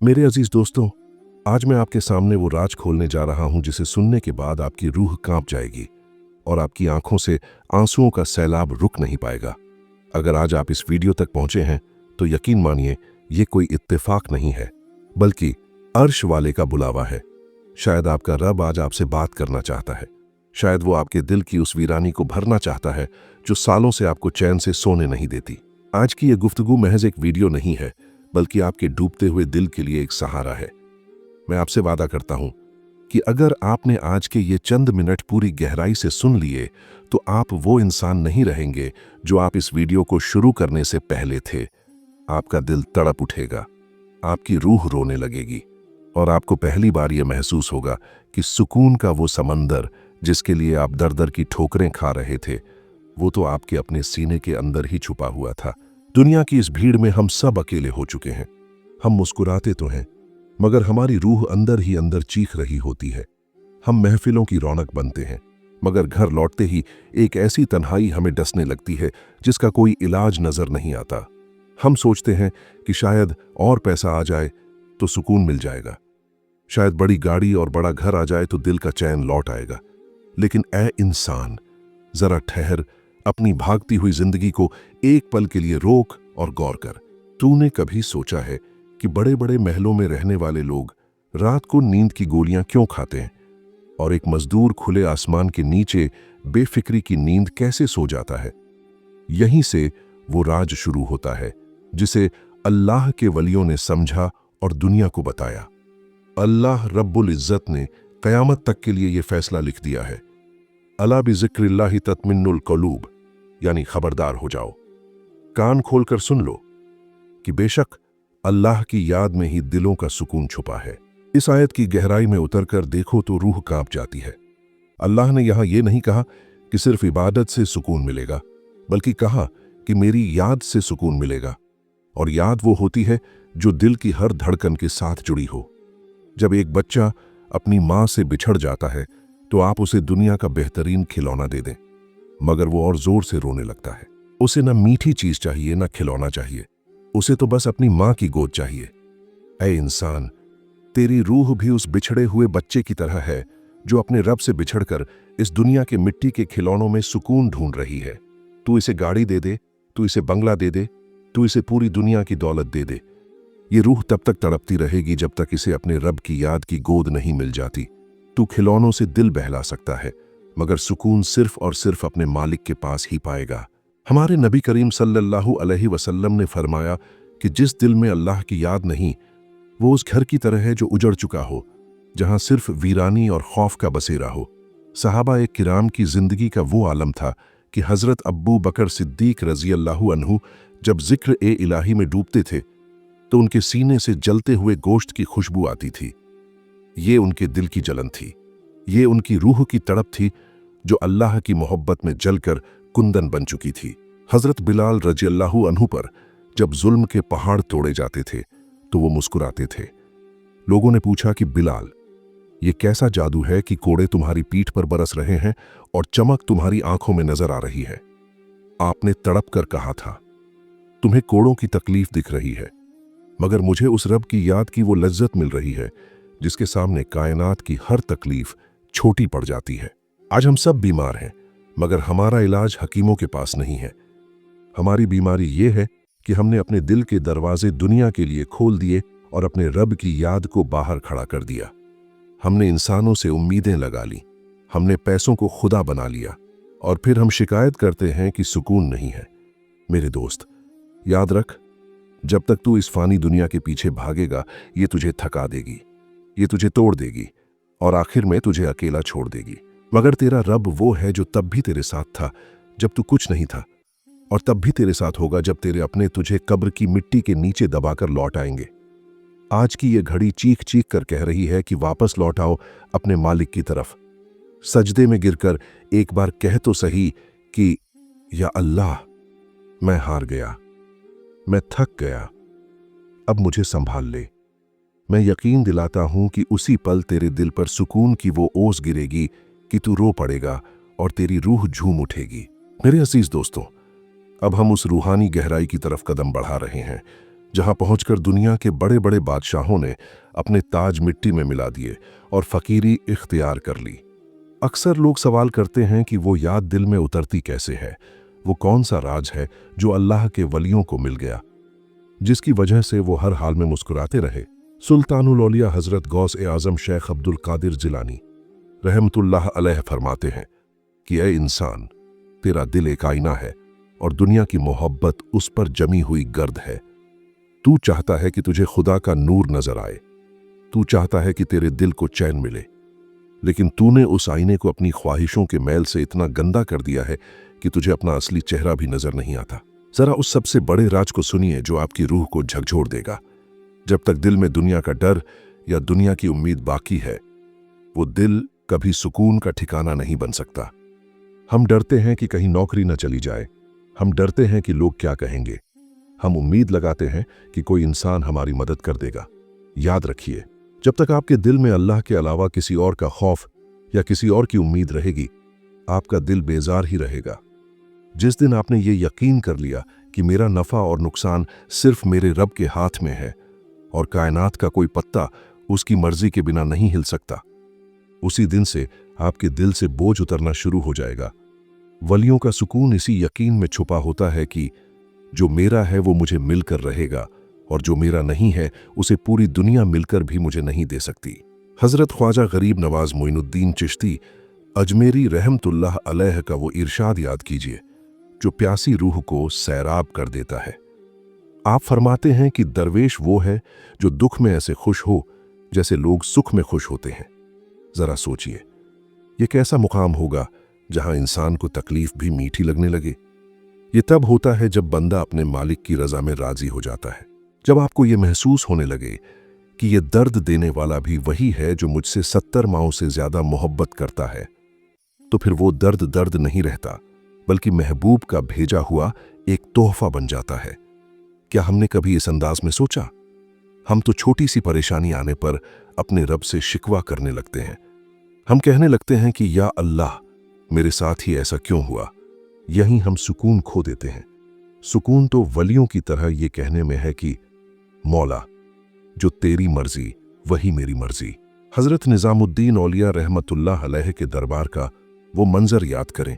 मेरे अजीज दोस्तों, आज मैं आपके सामने वो राज खोलने जा रहा हूं जिसे सुनने के बाद आपकी रूह कांप जाएगी और आपकी आंखों से आंसुओं का सैलाब रुक नहीं पाएगा। अगर आज आप इस वीडियो तक पहुंचे हैं तो यकीन मानिए ये कोई इत्तेफाक नहीं है, बल्कि अर्श वाले का बुलावा है। शायद आपका रब आज आपसे बात करना चाहता है। शायद वो आपके दिल की उस वीरानी को भरना चाहता है जो सालों से आपको चैन से सोने नहीं देती। आज की ये गुफ्तगू महज एक वीडियो नहीं है, बल्कि आपके डूबते हुए दिल के लिए एक सहारा है। मैं आपसे वादा करता हूं कि अगर आपने आज के ये चंद मिनट पूरी गहराई से सुन लिए तो आप वो इंसान नहीं रहेंगे जो आप इस वीडियो को शुरू करने से पहले थे। आपका दिल तड़प उठेगा, आपकी रूह रोने लगेगी और आपको पहली बार यह महसूस होगा कि सुकून का वो समंदर जिसके लिए आप दर दर की ठोकरें खा रहे थे, वो तो आपके अपने सीने के अंदर ही छुपा हुआ था। दुनिया की इस भीड़ में हम सब अकेले हो चुके हैं। हम मुस्कुराते तो हैं, मगर हमारी रूह अंदर ही अंदर चीख रही होती है। हम महफिलों की रौनक बनते हैं, मगर घर लौटते ही एक ऐसी तन्हाई हमें डसने लगती है जिसका कोई इलाज नजर नहीं आता। हम सोचते हैं कि शायद और पैसा आ जाए तो सुकून मिल जाएगा, शायद बड़ी गाड़ी और बड़ा घर आ जाए तो दिल का चैन लौट आएगा। लेकिन ऐ इंसान, जरा ठहर, अपनी भागती हुई जिंदगी को एक पल के लिए रोक और गौर कर। तूने कभी सोचा है कि बड़े बड़े महलों में रहने वाले लोग रात को नींद की गोलियां क्यों खाते हैं और एक मजदूर खुले आसमान के नीचे बेफिक्री की नींद कैसे सो जाता है? यहीं से वो राज शुरू होता है जिसे अल्लाह के वलियों ने समझा और दुनिया को बताया। अल्लाह रब्बुल इज्जत ने कयामत तक के लिए यह फैसला लिख दिया है, अला बिज़िक्रिल्लाहि तत्मिन्नुल क़ुलूब, यानी खबरदार हो जाओ, कान खोलकर सुन लो कि बेशक अल्लाह की याद में ही दिलों का सुकून छुपा है। इस आयत की गहराई में उतरकर देखो तो रूह कांप जाती है। अल्लाह ने यहां यह नहीं कहा कि सिर्फ इबादत से सुकून मिलेगा, बल्कि कहा कि मेरी याद से सुकून मिलेगा। और याद वो होती है जो दिल की हर धड़कन के साथ जुड़ी हो। जब एक बच्चा अपनी मां से बिछड़ जाता है तो आप उसे दुनिया का बेहतरीन खिलौना दे दें, मगर वो और जोर से रोने लगता है। उसे न मीठी चीज चाहिए न खिलौना चाहिए, उसे तो बस अपनी मां की गोद चाहिए। ऐ इंसान, तेरी रूह भी उस बिछड़े हुए बच्चे की तरह है जो अपने रब से बिछड़कर इस दुनिया के मिट्टी के खिलौनों में सुकून ढूंढ रही है। तू इसे गाड़ी दे दे, तू इसे बंगला दे दे, तू इसे पूरी दुनिया की दौलत दे दे, ये रूह तब तक तड़पती रहेगी जब तक इसे अपने रब की याद की गोद नहीं मिल जाती। तू खिलौनों से दिल बहला सकता है, मगर सुकून सिर्फ और सिर्फ अपने मालिक के पास ही पाएगा। हमारे नबी करीम सल्लल्लाहु अलैहि वसल्लम ने फरमाया कि जिस दिल में अल्लाह की याद नहीं, वो उस घर की तरह है जो उजड़ चुका हो, जहां सिर्फ वीरानी और खौफ का बसेरा हो। सहाबा ए किराम की जिंदगी का वो आलम था कि हजरत अब्बू बकर सिद्दीक रजी अल्लाहु अन्हु जब जिक्र ए इलाही में डूबते थे तो उनके सीने से जलते हुए गोश्त की खुशबू आती थी। ये उनके दिल की जलन थी, ये उनकी रूह की तड़प थी जो अल्लाह की मोहब्बत में जलकर कुंदन बन चुकी थी। हजरत बिलाल रजी अल्लाहु अन्हु पर जब जुल्म के पहाड़ तोड़े जाते थे तो वो मुस्कुराते थे। लोगों ने पूछा कि बिलाल, ये कैसा जादू है कि कोड़े तुम्हारी पीठ पर बरस रहे हैं और चमक तुम्हारी आंखों में नजर आ रही है? आपने तड़प कर कहा था, तुम्हें कोड़ों की तकलीफ दिख रही है, मगर मुझे उस रब की याद की वो लज्जत मिल रही है जिसके सामने कायनात की हर तकलीफ छोटी पड़ जाती है। आज हम सब बीमार हैं, मगर हमारा इलाज हकीमों के पास नहीं है। हमारी बीमारी ये है कि हमने अपने दिल के दरवाजे दुनिया के लिए खोल दिए और अपने रब की याद को बाहर खड़ा कर दिया। हमने इंसानों से उम्मीदें लगा ली, हमने पैसों को खुदा बना लिया और फिर हम शिकायत करते हैं कि सुकून नहीं है। मेरे दोस्त, याद रख, जब तक तू इस फानी दुनिया के पीछे भागेगा, ये तुझे थका देगी, ये तुझे तोड़ देगी और आखिर में तुझे अकेला छोड़ देगी। मगर तेरा रब वो है जो तब भी तेरे साथ था जब तू कुछ नहीं था, और तब भी तेरे साथ होगा जब तेरे अपने तुझे कब्र की मिट्टी के नीचे दबाकर लौट आएंगे। आज की ये घड़ी चीख चीख कर कह रही है कि वापस लौट आओ अपने मालिक की तरफ। सजदे में गिरकर एक बार कह तो सही कि या अल्लाह, मैं हार गया, मैं थक गया, अब मुझे संभाल ले। मैं यकीन दिलाता हूं कि उसी पल तेरे दिल पर सुकून की वो ओस गिरेगी कि तू रो पड़ेगा और तेरी रूह झूम उठेगी। मेरे अजीज दोस्तों, अब हम उस रूहानी गहराई की तरफ कदम बढ़ा रहे हैं जहां पहुंचकर दुनिया के बड़े बड़े बादशाहों ने अपने ताज मिट्टी में मिला दिए और फकीरी इख्तियार कर ली। अक्सर लोग सवाल करते हैं कि वो याद दिल में उतरती कैसे है, वो कौन सा राज है जो अल्लाह के वलियों को मिल गया, जिसकी वजह से वो हर हाल में मुस्कुराते रहे। सुल्तानुल औलिया हजरत गौस ए आजम शेख अब्दुल कादिर जिलानी रहमतुल्लाह अलैह फरमाते हैं कि ए इंसान, तेरा दिल एक आईना है और दुनिया की मोहब्बत उस पर जमी हुई गर्द है। तू चाहता है कि तुझे खुदा का नूर नजर आए, तू चाहता है कि तेरे दिल को चैन मिले, लेकिन तूने उस आईने को अपनी ख्वाहिशों के मैल से इतना गंदा कर दिया है कि तुझे अपना असली चेहरा भी नजर नहीं आता। जरा उस सबसे बड़े राज को सुनिए जो आपकी रूह को झकझोर देगा। जब तक दिल में दुनिया का डर या दुनिया की उम्मीद बाकी है, वो दिल कभी सुकून का ठिकाना नहीं बन सकता। हम डरते हैं कि कहीं नौकरी न चली जाए, हम डरते हैं कि लोग क्या कहेंगे, हम उम्मीद लगाते हैं कि कोई इंसान हमारी मदद कर देगा। याद रखिए, जब तक आपके दिल में अल्लाह के अलावा किसी और का खौफ या किसी और की उम्मीद रहेगी, आपका दिल बेजार ही रहेगा। जिस दिन आपने ये यकीन कर लिया कि मेरा नफा और नुकसान सिर्फ मेरे रब के हाथ में है और कायनात का कोई पत्ता उसकी मर्जी के बिना नहीं हिल सकता, उसी दिन से आपके दिल से बोझ उतरना शुरू हो जाएगा। वलियों का सुकून इसी यकीन में छुपा होता है कि जो मेरा है वो मुझे मिलकर रहेगा और जो मेरा नहीं है उसे पूरी दुनिया मिलकर भी मुझे नहीं दे सकती। हजरत ख्वाजा गरीब नवाज मोइनुद्दीन चिश्ती अजमेरी रहमतुल्लाह अलैह का वो इरशाद याद कीजिए जो प्यासी रूह को सैराब कर देता है। आप फरमाते हैं कि दरवेश वो है जो दुख में ऐसे खुश हो जैसे लोग सुख में खुश होते हैं। जरा सोचिए, ये कैसा मुकाम होगा जहां इंसान को तकलीफ भी मीठी लगने लगे। ये तब होता है जब बंदा अपने मालिक की रजा में राजी हो जाता है, जब आपको ये महसूस होने लगे कि ये दर्द देने वाला भी वही है जो मुझसे 70 माओं से ज्यादा मोहब्बत करता है, तो फिर वो दर्द दर्द नहीं रहता बल्कि महबूब का भेजा हुआ एक तोहफा बन जाता है। क्या हमने कभी इस अंदाज में सोचा? हम तो छोटी सी परेशानी आने पर अपने रब से शिकवा करने लगते हैं। हम कहने लगते हैं कि या अल्लाह, मेरे साथ ही ऐसा क्यों हुआ। यहीं हम सुकून खो देते हैं। सुकून तो वलियों की तरह ये कहने में है कि मौला, जो तेरी मर्जी वही मेरी मर्जी। हजरत निजामुद्दीन औलिया रहमतुल्लाह अलैह के दरबार का वो मंजर याद करें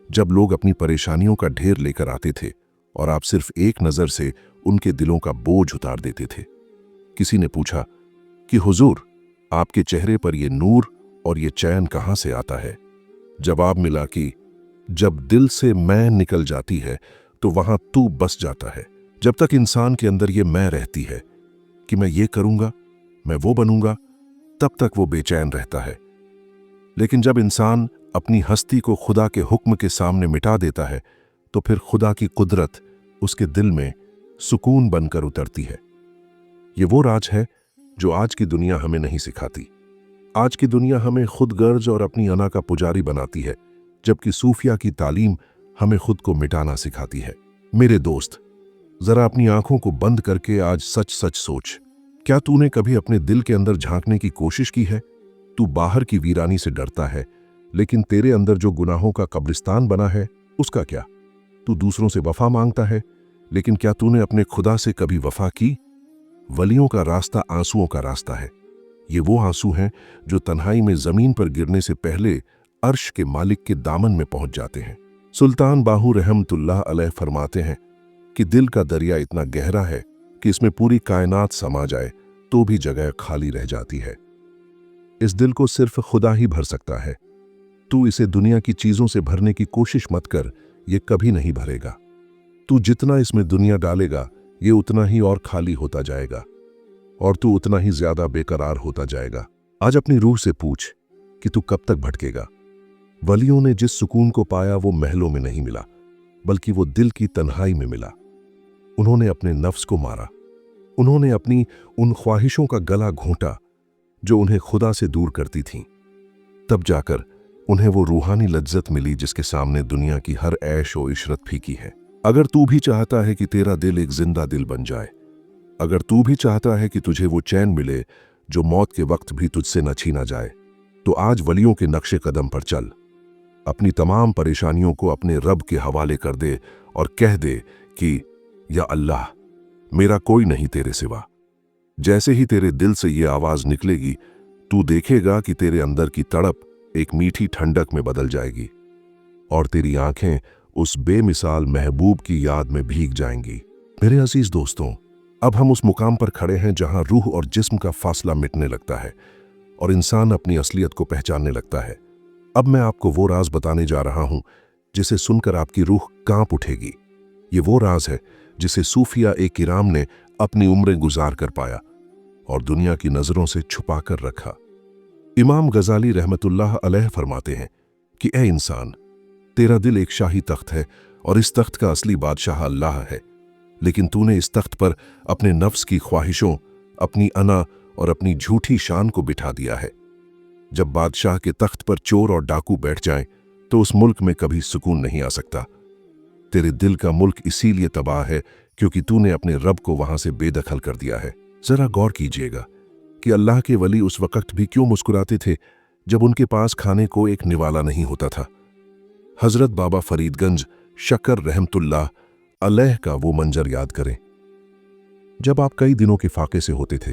जब लोग अपनी परेशानियों का ढेर लेकर आते थे और आप सिर्फ एक नजर से उनके दिलों का बोझ उतार देते थे। किसी ने पूछा कि हुजूर, आपके चेहरे पर ये नूर और ये चैन कहां से आता है? जवाब मिला कि जब दिल से मैं निकल जाती है तो वहां तू बस जाता है। जब तक इंसान के अंदर ये मैं रहती है कि मैं ये करूंगा, मैं वो बनूंगा, तब तक वो बेचैन रहता है। लेकिन जब इंसान अपनी हस्ती को खुदा के हुक्म के सामने मिटा देता है तो फिर खुदा की कुदरत उसके दिल में सुकून बनकर उतरती है। ये वो राज है जो आज की दुनिया हमें नहीं सिखाती। आज की दुनिया हमें खुद गर्ज और अपनी अना का पुजारी बनाती है, जबकि सूफिया की तालीम हमें खुद को मिटाना सिखाती है। मेरे दोस्त, जरा अपनी आंखों को बंद करके आज सच सच सोच, क्या तूने कभी अपने दिल के अंदर झांकने की कोशिश की है? तू बाहर की वीरानी से डरता है, लेकिन तेरे अंदर जो गुनाहों का कब्रिस्तान बना है उसका क्या? तू दूसरों से वफा मांगता है, लेकिन क्या तूने अपने खुदा से कभी वफा की? वलियों का रास्ता आंसुओं का रास्ता है। ये वो आंसू हैं जो तन्हाई में जमीन पर गिरने से पहले अर्श के मालिक के दामन में पहुंच जाते हैं। सुल्तान बाहू रहमतुल्लाह अलैह फरमाते हैं कि दिल का दरिया इतना गहरा है कि इसमें पूरी कायनात समा जाए तो भी जगह खाली रह जाती है। इस दिल को सिर्फ खुदा ही भर सकता है। तू इसे दुनिया की चीजों से भरने की कोशिश मत कर, ये कभी नहीं भरेगा। तू जितना इसमें दुनिया डालेगा ये उतना ही और खाली होता जाएगा और तू उतना ही ज्यादा बेकरार होता जाएगा। आज अपनी रूह से पूछ कि तू कब तक भटकेगा। वलियों ने जिस सुकून को पाया वो महलों में नहीं मिला, बल्कि वो दिल की तन्हाई में मिला। उन्होंने अपने नफ्स को मारा, उन्होंने अपनी उन ख्वाहिशों का गला घोंटा जो उन्हें खुदा से दूर करती थीं। तब जाकर उन्हें वो रूहानी लज्जत मिली जिसके सामने दुनिया की हर ऐश और इशरत फीकी है। अगर तू भी चाहता है कि तेरा दिल एक जिंदा दिल बन जाए, अगर तू भी चाहता है कि तुझे वो चैन मिले जो मौत के वक्त भी तुझसे न छीना जाए, तो आज वलियों के नक्शे कदम पर चल। अपनी तमाम परेशानियों को अपने रब के हवाले कर दे और कह दे कि या अल्लाह, मेरा कोई नहीं तेरे सिवा। जैसे ही तेरे दिल से ये आवाज निकलेगी, तू देखेगा कि तेरे अंदर की तड़प एक मीठी ठंडक में बदल जाएगी और तेरी आंखें उस बेमिसाल महबूब की याद में भीग जाएंगी। मेरे अजीज दोस्तों, अब हम उस मुकाम पर खड़े हैं जहां रूह और जिस्म का फासला मिटने लगता है और इंसान अपनी असलियत को पहचानने लगता है। अब मैं आपको वो राज बताने जा रहा हूं जिसे सुनकर आपकी रूह कांप उठेगी। ये वो राज है जिसे सूफिया ए किराम ने अपनी उम्रें गुजार कर पाया और दुनिया की नजरों से छुपा कर रखा। इमाम गजाली रहमतुल्लाह अलैह फरमाते हैं कि ए इंसान, तेरा दिल एक शाही तख्त है और इस तख्त का असली बादशाह अल्लाह है, लेकिन तूने इस तख्त पर अपने नफ्स की ख्वाहिशों, अपनी अना और अपनी झूठी शान को बिठा दिया है। जब बादशाह के तख्त पर चोर और डाकू बैठ जाएं, तो उस मुल्क में कभी सुकून नहीं आ सकता। तेरे दिल का मुल्क इसीलिए तबाह है क्योंकि तूने अपने रब को वहां से बेदखल कर दिया है। जरा गौर कीजिएगा कि अल्लाह के वली उस वक्त भी क्यों मुस्कुराते थे जब उनके पास खाने को एक निवाला नहीं होता था। हजरत बाबा फरीदगंज शकर रहमतुल्लाह अलैह का वो मंजर याद करें जब आप कई दिनों के फाके से होते थे,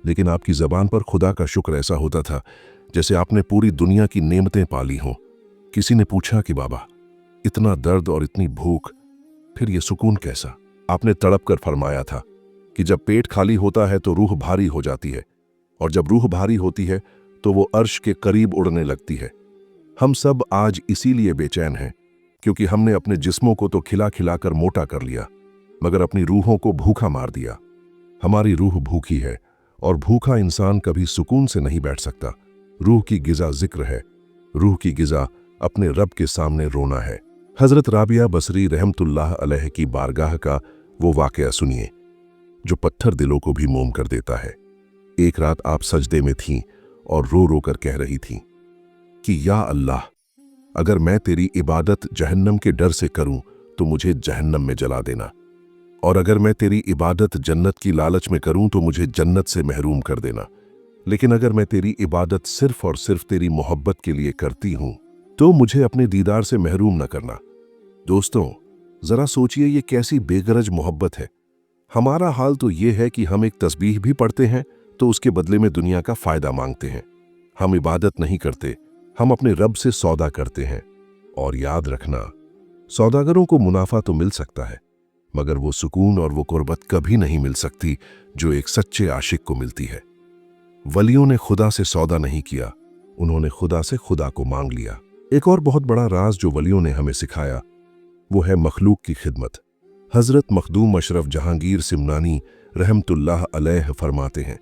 लेकिन आपकी जबान पर खुदा का शुक्र ऐसा होता था जैसे आपने पूरी दुनिया की नेमतें पाली हों। किसी ने पूछा कि बाबा, इतना दर्द और इतनी भूख, फिर ये सुकून कैसा? आपने तड़प कर फरमाया था कि जब पेट खाली होता है तो रूह भारी हो जाती है, और जब रूह भारी होती है तो वो अर्श के करीब उड़ने लगती है। हम सब आज इसीलिए बेचैन हैं क्योंकि हमने अपने जिस्मों को तो खिला खिलाकर मोटा कर लिया, मगर अपनी रूहों को भूखा मार दिया। हमारी रूह भूखी है और भूखा इंसान कभी सुकून से नहीं बैठ सकता। रूह की गिज़ा जिक्र है, रूह की गिज़ा अपने रब के सामने रोना है। हजरत राबिया बसरी रहमतुल्लाह अलैह की बारगाह का वो वाकया सुनिए जो पत्थर दिलों को भी मोम कर देता है। एक रात आप सजदे में थीं और रो रो कर कह रही थीं कि या अल्लाह, अगर मैं तेरी इबादत जहन्नम के डर से करूं तो मुझे जहन्नम में जला देना, और अगर मैं तेरी इबादत जन्नत की लालच में करूं तो मुझे जन्नत से महरूम कर देना, लेकिन अगर मैं तेरी इबादत सिर्फ और सिर्फ तेरी मोहब्बत के लिए करती हूं तो मुझे अपने दीदार से महरूम न करना। दोस्तों, जरा सोचिए ये कैसी बेगरज मोहब्बत है। हमारा हाल तो ये है कि हम एक तस्बीह भी पढ़ते हैं तो उसके बदले में दुनिया का फायदा मांगते हैं। हम इबादत नहीं करते, हम अपने रब से सौदा करते हैं। और याद रखना, सौदागरों को मुनाफा तो मिल सकता है, मगर वो सुकून और वो कुर्बत कभी नहीं मिल सकती जो एक सच्चे आशिक को मिलती है। वलियों ने खुदा से सौदा नहीं किया, उन्होंने खुदा से खुदा को मांग लिया। एक और बहुत बड़ा राज जो वलियों ने हमें सिखाया वो है मखलूक की खिदमत। हजरत मखदूम अशरफ जहांगीर सिमनानी रहमतुल्लाह अलैह फरमाते हैं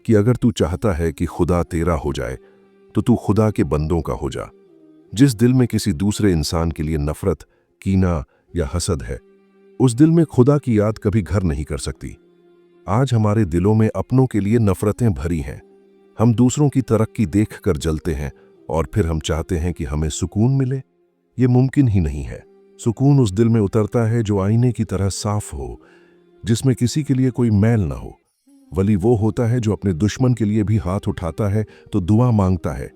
कि अगर तू चाहता है कि खुदा तेरा हो जाए तो तू खुदा के बंदों का हो जा। जिस दिल में किसी दूसरे इंसान के लिए नफरत, कीना या हसद है, उस दिल में खुदा की याद कभी घर नहीं कर सकती। आज हमारे दिलों में अपनों के लिए नफरतें भरी हैं। हम दूसरों की तरक्की देख कर जलते हैं और फिर हम चाहते हैं कि हमें सुकून मिले। ये मुमकिन ही नहीं है। सुकून उस दिल में उतरता है जो आईने की तरह साफ हो, जिसमें किसी के लिए कोई मैल ना हो। वली वो होता है जो अपने दुश्मन के लिए भी हाथ उठाता है तो दुआ मांगता है।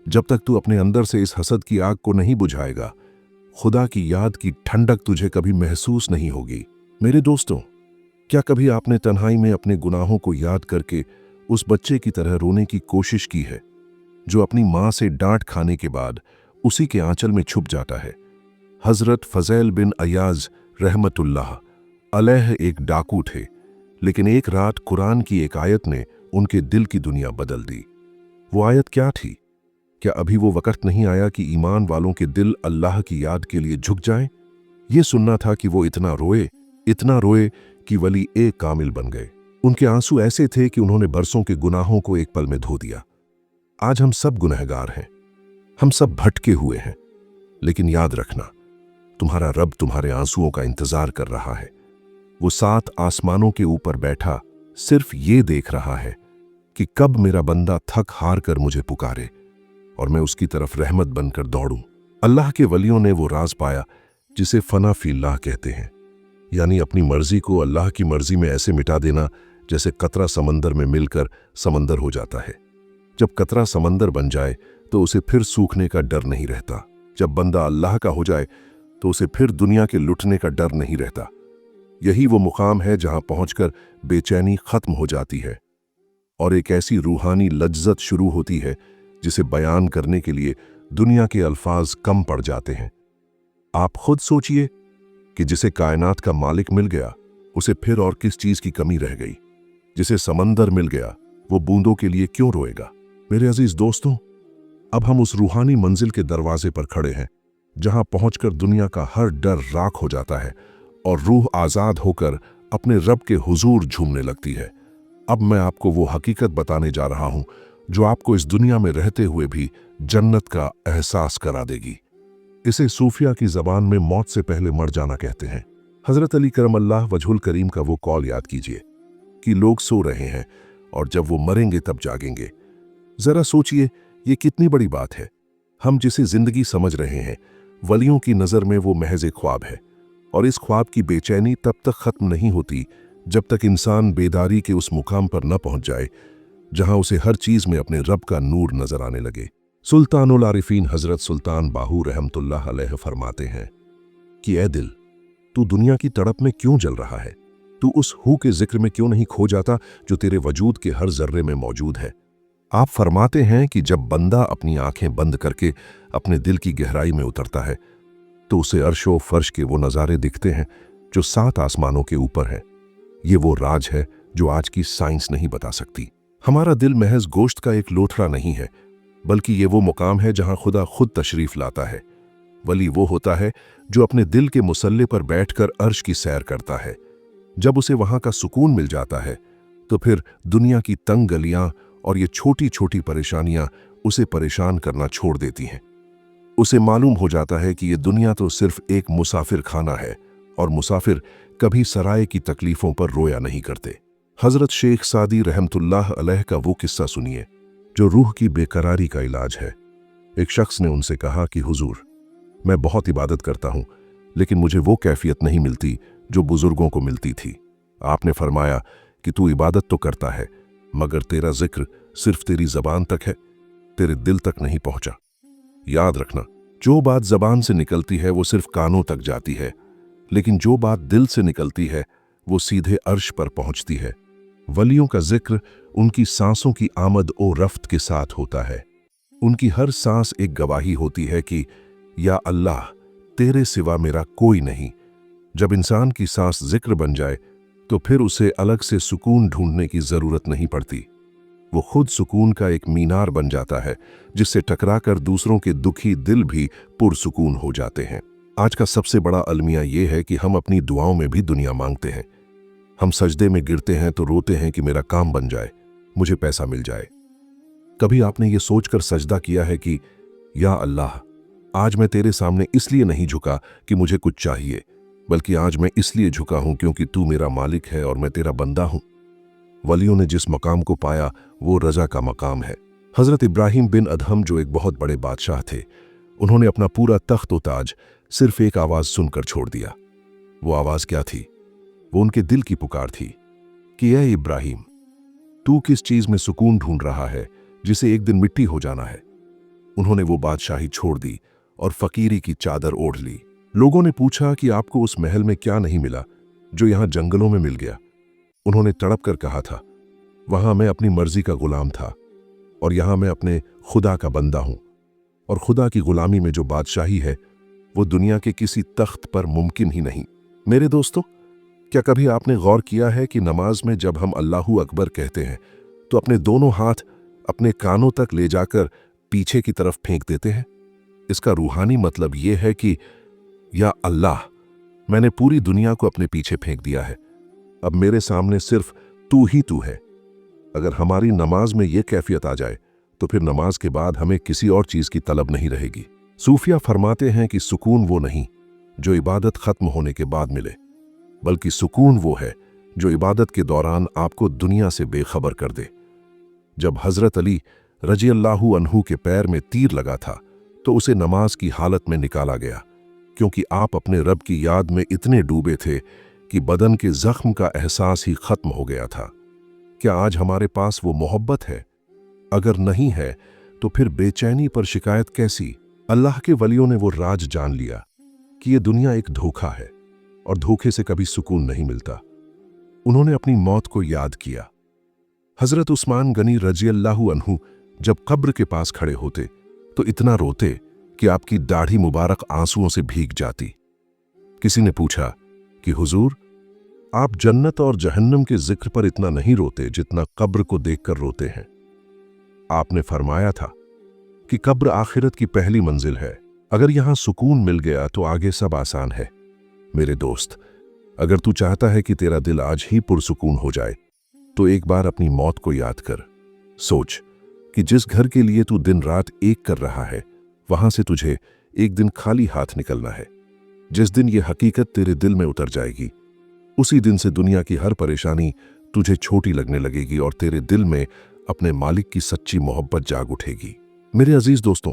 जब तक तू अपने अंदर से इस हसद की आग को नहीं बुझाएगा, खुदा की याद की ठंडक तुझे कभी महसूस नहीं होगी। मेरे दोस्तों, क्या कभी आपने तन्हाई में अपने गुनाहों को याद करके उस बच्चे की तरह रोने की कोशिश की है जो अपनी मां से डांट खाने के बाद उसी के आंचल में छुप जाता है? हजरत फजैल बिन अयाज रहमतुल्लाह अलैह एक डाकू थे, लेकिन एक रात कुरान की एक आयत ने उनके दिल की दुनिया बदल दी। वो आयत क्या थी? क्या अभी वो वक्त नहीं आया कि ईमान वालों के दिल अल्लाह की याद के लिए झुक जाएं? ये सुनना था कि वो इतना रोए कि वली एक कामिल बन गए। उनके आंसू ऐसे थे कि उन्होंने बरसों के गुनाहों को एक पल में धो दिया। आज हम सब गुनहगार हैं, हम सब भटके हुए हैं, लेकिन याद रखना, तुम्हारा रब तुम्हारे आंसुओं का इंतजार कर रहा है। वो 7 आसमानों के ऊपर बैठा सिर्फ ये देख रहा है कि कब मेरा बंदा थक हार कर मुझे पुकारे और मैं उसकी तरफ रहमत बनकर दौड़ूं। अल्लाह के वलियों ने वो राज पाया जिसे फना फील्लाह कहते हैं, यानी अपनी मर्जी को अल्लाह की मर्जी में ऐसे मिटा देना जैसे कतरा समंदर में मिलकर समंदर हो जाता है। जब कतरा समंदर बन जाए तो उसे फिर सूखने का डर नहीं रहता। जब बंदा अल्लाह का हो जाए तो उसे फिर दुनिया के लुटने का डर नहीं रहता। यही वो मुकाम है जहां पहुंचकर बेचैनी खत्म हो जाती है और एक ऐसी रूहानी लज्जत शुरू होती है जिसे बयान करने के लिए दुनिया के अल्फाज कम पड़ जाते हैं। आप खुद सोचिए कि जिसे कायनात का मालिक मिल गया उसे फिर और किस चीज की कमी रह गई। जिसे समंदर मिल गया वो बूंदों के लिए क्यों रोएगा। मेरे अजीज दोस्तों, अब हम उस रूहानी मंजिल के दरवाजे पर खड़े हैं जहां पहुंचकर दुनिया का हर डर राख हो जाता है और रूह आजाद होकर अपने रब के हुजूर झूमने लगती है। अब मैं आपको वो हकीकत बताने जा रहा हूं जो आपको इस दुनिया में रहते हुए भी जन्नत का एहसास करा देगी। इसे सूफिया की जबान में मौत से पहले मर जाना कहते हैं। हजरत अली करमल्लाह वजहुल करीम का वो कौल याद कीजिए कि लोग सो रहे हैं और जब वो मरेंगे तब जागेंगे। जरा सोचिए, ये कितनी बड़ी बात है। हम जिसे जिंदगी समझ रहे हैं, वलियों की नजर में वो महज एक ख्वाब है और इस ख्वाब की बेचैनी तब तक खत्म नहीं होती जब तक इंसान बेदारी के उस मुकाम पर न पहुंच जाए जहां उसे हर चीज में अपने रब का नूर नजर आने लगे। सुल्तानुल आरिफीन हजरत सुल्तान बाहू रहमतुल्लाह अलैह फरमाते हैं कि ए दिल, तू दुनिया की तड़प में क्यों जल रहा है? तू उस हू के जिक्र में क्यों नहीं खो जाता जो तेरे वजूद के हर जर्रे में मौजूद है? आप फरमाते हैं कि जब बंदा अपनी आंखें बंद करके अपने दिल की गहराई में उतरता है तो उसे अर्शो फर्श के वो नज़ारे दिखते हैं जो 7 आसमानों के ऊपर है। ये वो राज है जो आज की साइंस नहीं बता सकती। हमारा दिल महज गोश्त का एक लोथड़ा नहीं है, बल्कि ये वो मुकाम है जहां खुदा खुद तशरीफ लाता है। वली वो होता है जो अपने दिल के मुसल्ले पर बैठकर अर्श की सैर करता है। जब उसे वहां का सुकून मिल जाता है तो फिर दुनिया की तंग गलियां और ये छोटी छोटी परेशानियां उसे परेशान करना छोड़ देती हैं। उसे मालूम हो जाता है कि ये दुनिया तो सिर्फ एक मुसाफिर खाना है और मुसाफिर कभी सराय की तकलीफों पर रोया नहीं करते। हजरत शेख सादी रहमतुल्लाह अलैह का वो किस्सा सुनिए जो रूह की बेकरारी का इलाज है। एक शख्स ने उनसे कहा कि हुजूर, मैं बहुत इबादत करता हूं लेकिन मुझे वो कैफियत नहीं मिलती जो बुजुर्गों को मिलती थी। आपने फरमाया कि तू इबादत तो करता है मगर तेरा जिक्र सिर्फ तेरी जबान तक है, तेरे दिल तक नहीं पहुंचा। याद रखना, जो बात जबान से निकलती है वो सिर्फ कानों तक जाती है, लेकिन जो बात दिल से निकलती है वो सीधे अर्श पर पहुंचती है। वलियों का जिक्र उनकी सांसों की आमद ओ रफ्त के साथ होता है। उनकी हर सांस एक गवाही होती है कि या अल्लाह, तेरे सिवा मेरा कोई नहीं। जब इंसान की सांस जिक्र बन जाए तो फिर उसे अलग से सुकून ढूंढने की जरूरत नहीं पड़ती। वो खुद सुकून का एक मीनार बन जाता है जिससे टकराकर दूसरों के दुखी दिल भी पुरसुकून हो जाते हैं। आज का सबसे बड़ा अलमिया ये है कि हम अपनी दुआओं में भी दुनिया मांगते हैं। हम सजदे में गिरते हैं तो रोते हैं कि मेरा काम बन जाए, मुझे पैसा मिल जाए। कभी आपने ये सोचकर सजदा किया है कि या अल्लाह, आज मैं तेरे सामने इसलिए नहीं झुका कि मुझे कुछ चाहिए, बल्कि आज मैं इसलिए झुका हूं क्योंकि तू मेरा मालिक है और मैं तेरा बंदा हूं। वलियों ने जिस मकाम को पाया वो रजा का मकाम है। हजरत इब्राहिम बिन अदहम जो एक बहुत बड़े बादशाह थे, उन्होंने अपना पूरा तख्त व ताज सिर्फ एक आवाज सुनकर छोड़ दिया। वो आवाज क्या थी? वो उनके दिल की पुकार थी कि ए इब्राहिम, तू किस चीज में सुकून ढूंढ रहा है जिसे एक दिन मिट्टी हो जाना है। उन्होंने वो बादशाही छोड़ दी और फकीरी की चादर ओढ़ ली। लोगों ने पूछा कि आपको उस महल में क्या नहीं मिला जो यहां जंगलों में मिल गया। उन्होंने तड़प कर कहा था, वहां मैं अपनी मर्जी का गुलाम था और यहां मैं अपने खुदा का बंदा हूं, और खुदा की गुलामी में जो बादशाही है वो दुनिया के किसी तख्त पर मुमकिन ही नहीं। मेरे दोस्तों, क्या कभी आपने गौर किया है कि नमाज में जब हम अल्लाहू अकबर कहते हैं तो अपने दोनों हाथ अपने कानों तक ले जाकर पीछे की तरफ फेंक देते हैं? इसका रूहानी मतलब यह है कि या अल्लाह, मैंने पूरी दुनिया को अपने पीछे फेंक दिया है, अब मेरे सामने सिर्फ तू ही तू है। अगर हमारी नमाज में यह कैफियत आ जाए तो फिर नमाज के बाद हमें किसी और चीज की तलब नहीं रहेगी। सूफिया फरमाते हैं कि सुकून वो नहीं जो इबादत खत्म होने के बाद मिले, बल्कि सुकून वो है जो इबादत के दौरान आपको दुनिया से बेखबर कर दे। जब हजरत अली रजी अल्लाहु अन्हु के पैर में तीर लगा था तो उसे नमाज की हालत में निकाला गया, क्योंकि आप अपने रब की याद में इतने डूबे थे कि बदन के जख्म का एहसास ही खत्म हो गया था। क्या आज हमारे पास वो मोहब्बत है? अगर नहीं है तो फिर बेचैनी पर शिकायत कैसी? अल्लाह के वलियों ने वो राज जान लिया कि ये दुनिया एक धोखा है, और धोखे से कभी सुकून नहीं मिलता। उन्होंने अपनी मौत को याद किया। हजरत उस्मान गनी रज़ियल्लाहु अन्हु जब कब्र के पास खड़े होते तो इतना रोते कि आपकी दाढ़ी मुबारक आंसुओं से भीग जाती। किसी ने पूछा कि हुजूर, आप जन्नत और जहन्नम के जिक्र पर इतना नहीं रोते जितना कब्र को देखकर रोते हैं। आपने फरमाया था कि कब्र आखिरत की पहली मंजिल है, अगर यहां सुकून मिल गया तो आगे सब आसान है। मेरे दोस्त, अगर तू चाहता है कि तेरा दिल आज ही पुरसुकून हो जाए तो एक बार अपनी मौत को याद कर। सोच कि जिस घर के लिए तू दिन रात एक कर रहा है वहां से तुझे एक दिन खाली हाथ निकलना है। जिस दिन ये हकीकत तेरे दिल में उतर जाएगी उसी दिन से दुनिया की हर परेशानी तुझे छोटी लगने लगेगी और तेरे दिल में अपने मालिक की सच्ची मोहब्बत जाग उठेगी। मेरे अजीज दोस्तों,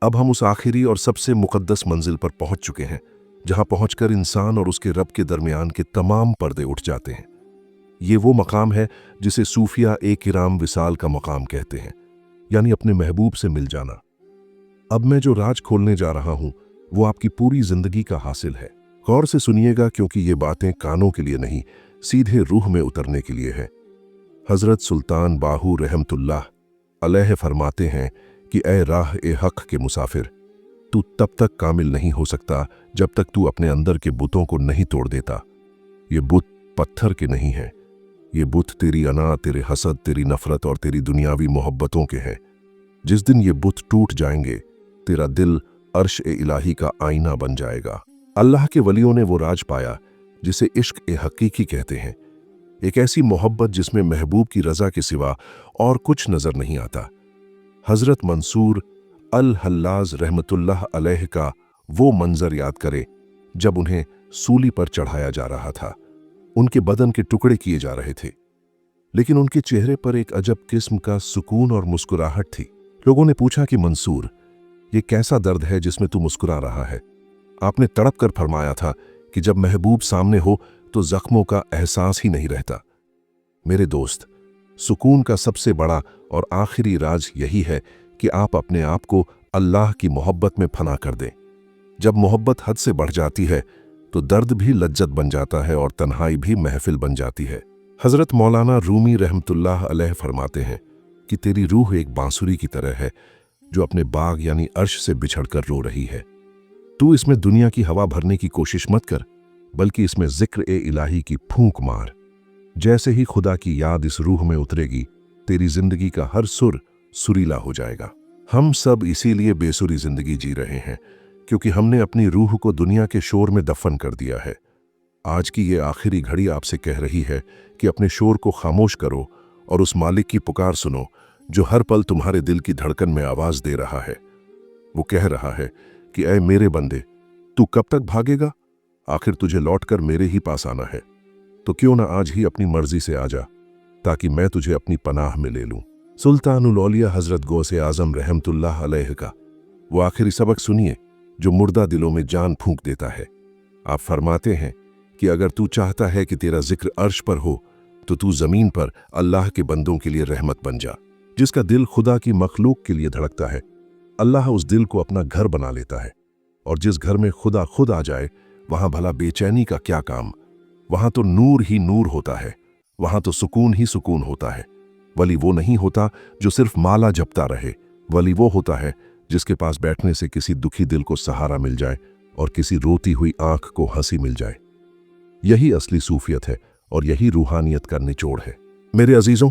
अब हम उस आखिरी और सबसे मुकद्दस मंजिल पर पहुंच चुके हैं जहां पहुंचकर इंसान और उसके रब के दरमियान के तमाम पर्दे उठ जाते हैं। ये वो मकाम है जिसे सूफिया ए किराम विसाल का मकाम कहते हैं, यानी अपने महबूब से मिल जाना। अब मैं जो राज खोलने जा रहा हूं वो आपकी पूरी जिंदगी का हासिल है। गौर से सुनिएगा क्योंकि ये बातें कानों के लिए नहीं, सीधे रूह में उतरने के लिए है। हजरत सुल्तान बाहू रहमतुल्लाह अलैह फरमाते हैं कि ए राह ए हक के मुसाफिर, तू तब तक कामिल नहीं हो सकता जब तक तू अपने अंदर के बुतों को नहीं तोड़ देता। ये बुत पत्थर के नहीं हैं, ये बुत तेरी अना, तेरे हसद, तेरी नफरत और तेरी दुनियावी मोहब्बतों के हैं। जिस दिन ये बुत टूट जाएंगे तेरा दिल अर्श ए इलाही का आईना बन जाएगा। अल्लाह के वलियों ने वो राज पाया जिसे इश्क ए हकीकी कहते हैं, एक ऐसी मोहब्बत जिसमें महबूब की रजा के सिवा और कुछ नजर नहीं आता। हजरत मंसूर अल हल्लाज रहमतुल्लाह अलैह का वो मंजर याद करे जब उन्हें सूली पर चढ़ाया जा रहा था। उनके बदन के टुकड़े किए जा रहे थे, लेकिन उनके चेहरे पर एक अजब किस्म का सुकून और मुस्कुराहट थी। लोगों ने पूछा कि मंसूर, ये कैसा दर्द है जिसमें तू मुस्कुरा रहा है? आपने तड़प कर फरमाया था कि जब महबूब सामने हो तो जख्मों का एहसास ही नहीं रहता। मेरे दोस्त, सुकून का सबसे बड़ा और आखिरी राज यही है कि आप अपने आप को अल्लाह की मोहब्बत में फना कर दें। जब मोहब्बत हद से बढ़ जाती है तो दर्द भी लज्जत बन जाता है और तन्हाई भी महफिल बन जाती है। हजरत मौलाना रूमी रहमतुल्लाह अलैह फरमाते हैं कि तेरी रूह एक बांसुरी की तरह है जो अपने बाग यानी अर्श से बिछड़कर रो रही है। तू इसमें दुनिया की हवा भरने की कोशिश मत कर, बल्कि इसमें जिक्र ए इलाही की फूंक मार। जैसे ही खुदा की याद इस रूह में उतरेगी तेरी जिंदगी का हर सुर सुरीला हो जाएगा। हम सब इसीलिए बेसुरी जिंदगी जी रहे हैं क्योंकि हमने अपनी रूह को दुनिया के शोर में दफन कर दिया है। आज की ये आखिरी घड़ी आपसे कह रही है कि अपने शोर को खामोश करो और उस मालिक की पुकार सुनो जो हर पल तुम्हारे दिल की धड़कन में आवाज दे रहा है। वो कह रहा है कि ऐ मेरे बंदे, तू कब तक भागेगा? आखिर तुझे लौटकर मेरे ही पास आना है, तो क्यों ना आज ही अपनी मर्जी से आ जा ताकि मैं तुझे अपनी पनाह में ले लूं। सुल्तानुल औलिया हजरत गौसे आजम रहमतुल्लाह अलैह का वो आखिरी सबक सुनिए जो मुर्दा दिलों में जान फूंक देता है। आप फरमाते हैं कि अगर तू चाहता है कि तेरा जिक्र अर्श पर हो तो तू जमीन पर अल्लाह के बंदों के लिए रहमत बन जा। जिसका दिल खुदा की मखलूक के लिए धड़कता है, अल्लाह उस दिल को अपना घर बना लेता है। और जिस घर में खुदा खुद आ जाए वहां भला बेचैनी का क्या काम? वहां तो नूर ही नूर होता है, वहां तो सुकून ही सुकून होता है। वली वो नहीं होता जो सिर्फ माला जपता रहे, वली वो होता है जिसके पास बैठने से किसी दुखी दिल को सहारा मिल जाए और किसी रोती हुई आंख को हंसी मिल जाए। यही असली सूफियत है और यही रूहानियत का निचोड़ है। मेरे अजीजों,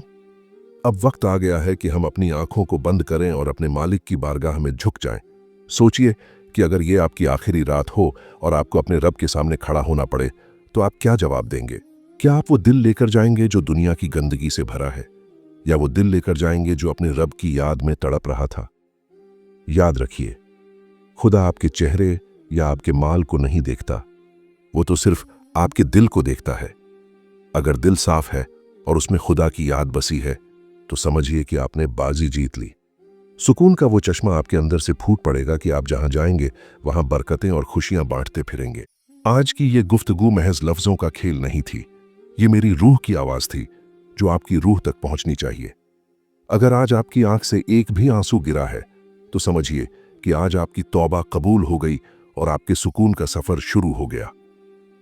अब वक्त आ गया है कि हम अपनी आंखों को बंद करें और अपने मालिक की बारगाह में झुक जाएं। सोचिए कि अगर ये आपकी आखिरी रात हो और आपको अपने रब के सामने खड़ा होना पड़े तो आप क्या जवाब देंगे? क्या आप वो दिल लेकर जाएंगे जो दुनिया की गंदगी से भरा है, या वो दिल लेकर जाएंगे जो अपने रब की याद में तड़प रहा था? याद रखिए, खुदा आपके चेहरे या आपके माल को नहीं देखता, वो तो सिर्फ आपके दिल को देखता है। अगर दिल साफ है और उसमें खुदा की याद बसी है तो समझिए कि आपने बाजी जीत ली। सुकून का वो चश्मा आपके अंदर से फूट पड़ेगा कि आप जहां जाएंगे वहां बरकतें और खुशियां बांटते फिरेंगे। आज की ये गुफ्तगू महज लफ्जों का खेल नहीं थी, ये मेरी रूह की आवाज थी जो आपकी रूह तक पहुंचनी चाहिए। अगर आज आपकी आंख से एक भी आंसू गिरा है तो समझिए कि आज आपकी तौबा कबूल हो गई और आपके सुकून का सफर शुरू हो गया।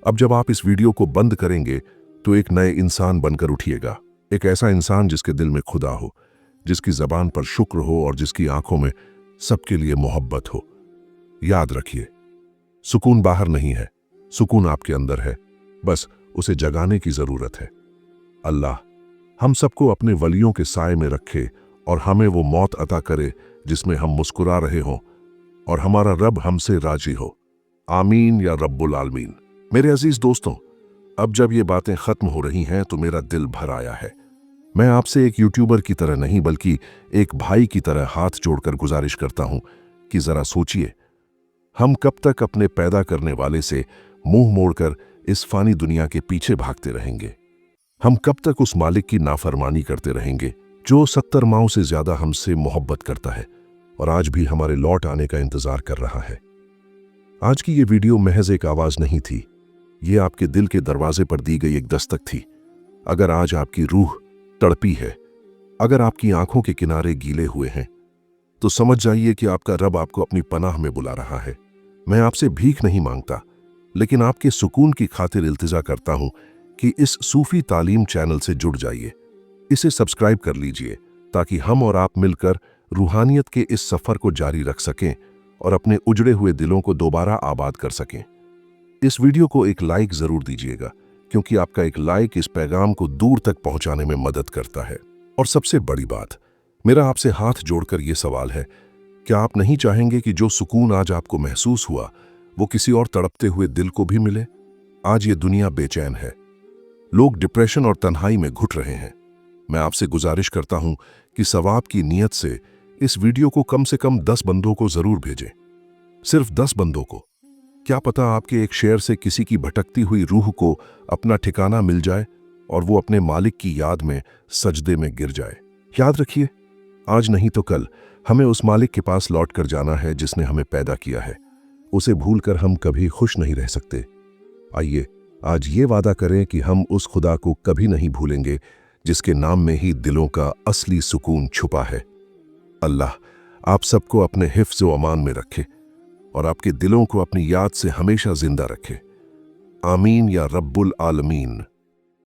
अब जब आप इस वीडियो को बंद करेंगे तो एक नए इंसान बनकर उठिएगा, एक ऐसा इंसान जिसके दिल में खुदा हो, जिसकी जबान पर शुक्र हो और जिसकी आंखों में सबके लिए मोहब्बत हो। याद रखिए, सुकून बाहर नहीं है, सुकून आपके अंदर है, बस उसे जगाने की जरूरत है। अल्लाह हम सबको अपने वलियों के साए में रखे और हमें वो मौत अता करे जिसमें हम मुस्कुरा रहे हों और हमारा रब हमसे राजी हो। आमीन या रब्बुल आलमीन। मेरे अजीज दोस्तों, अब जब ये बातें खत्म हो रही हैं तो मेरा दिल भर आया है। मैं आपसे एक यूट्यूबर की तरह नहीं बल्कि एक भाई की तरह हाथ जोड़कर गुजारिश करता हूं कि जरा सोचिए, हम कब तक अपने पैदा करने वाले से मुंह मोड़कर इस फानी दुनिया के पीछे भागते रहेंगे? हम कब तक उस मालिक की नाफरमानी करते रहेंगे जो 70 माओं से ज्यादा हमसे मोहब्बत करता है और आज भी हमारे लौट आने का इंतजार कर रहा है? आज की ये वीडियो महज एक आवाज नहीं थी, ये आपके दिल के दरवाजे पर दी गई एक दस्तक थी। अगर आज आपकी रूह तड़पी है, अगर आपकी आंखों के किनारे गीले हुए हैं, तो समझ जाइए कि आपका रब आपको अपनी पनाह में बुला रहा है। मैं आपसे भीख नहीं मांगता, लेकिन आपके सुकून की खातिर इल्तिजा करता हूं कि इस सूफी तालीम चैनल से जुड़ जाइए, इसे सब्सक्राइब कर लीजिए ताकि हम और आप मिलकर रूहानियत के इस सफर को जारी रख सकें और अपने उजड़े हुए दिलों को दोबारा आबाद कर सकें। इस वीडियो को एक लाइक जरूर दीजिएगा, क्योंकि आपका एक लाइक इस पैगाम को दूर तक पहुंचाने में मदद करता है। और सबसे बड़ी बात, मेरा आपसे हाथ जोड़कर यह सवाल है, क्या आप नहीं चाहेंगे कि जो सुकून आज आपको महसूस हुआ वो किसी और तड़पते हुए दिल को भी मिले? आज ये दुनिया बेचैन है, लोग डिप्रेशन और तन्हाई में घुट रहे हैं। मैं आपसे गुजारिश करता हूं कि सवाब की नीयत से इस वीडियो को कम से कम 10 बंदों को जरूर भेजें, सिर्फ 10 बंदों को। क्या पता आपके एक शेयर से किसी की भटकती हुई रूह को अपना ठिकाना मिल जाए और वो अपने मालिक की याद में सजदे में गिर जाए। याद रखिए, आज नहीं तो कल हमें उस मालिक के पास लौट कर जाना है जिसने हमें पैदा किया है। उसे भूलकर हम कभी खुश नहीं रह सकते। आइए आज ये वादा करें कि हम उस खुदा को कभी नहीं भूलेंगे जिसके नाम में ही दिलों का असली सुकून छुपा है। अल्लाह आप सबको अपने हिफ्ज़ व अमान में रखे और आपके दिलों को अपनी याद से हमेशा जिंदा रखे। आमीन या रब्बुल आलमीन।